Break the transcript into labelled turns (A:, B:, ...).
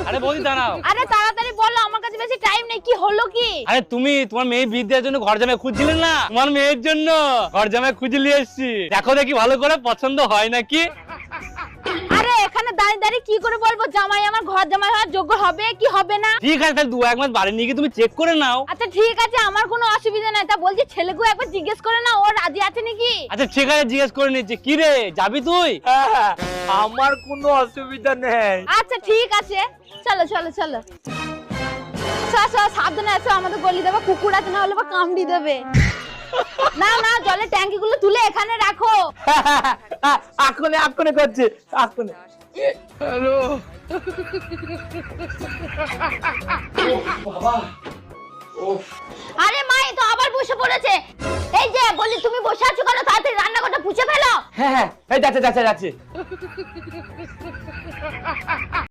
A: আরে বৌদি দাঁড়াও।
B: আরে তাড়াতাড়ি বলো, আমার কাছে বেশি টাইম নেই। কি হলো কি?
A: আরে তুমি তোমার মেয়ে বিয়ে দেওয়ার জন্য ঘর জামাই খুঁজছিলে না, তোমার মেয়ের জন্য ঘর জামাই খুঁজে নিয়ে এসেছি। দেখো দেখি ভালো করে পছন্দ হয় নাকি।
B: আরে এখানে দাঁড়িয়ে দাঁড়িয়ে কি করে বলবো জামাই আমার ঘর জামাই হওয়ার যোগ্য হবে কি হবে না?
A: ঠিক আছে, তাহলে 2-1 মাস বাড়ি নিয়ে গিয়ে তুমি চেক করে নাও।
B: আচ্ছা ঠিক আছে, আমার কোনো অসুবিধা নাই। তা বলছি ছেলেকে একবার জিজ্ঞেস করে না ও রাজি আছে নাকি।
A: আচ্ছা ঠিক আছে, জিজ্ঞেস করে নিচ্ছি। কি রে, যাবি তুই?
C: আমার কোনো অসুবিধা নেই।
B: আচ্ছা ঠিক আছে, চলো চলো চলো। সাবধানে এসো, আমাদের গলি দেবে, কুকুর আছে, না হলে বা কামড়ি দেবে। না না, জলের ট্যাঙ্কি গুলো তুলে এখানে রাখো।
C: আকুনে করছে, আকুনে।
B: আরে মা, এ তো আবার বসে পড়েছে। এই যে বলি, তুমি বসে আছো কেন? তাড়াতাড়ি রান্নাঘরটা পুছে ফেলো।
C: হ্যাঁ, এই যাচ্ছে।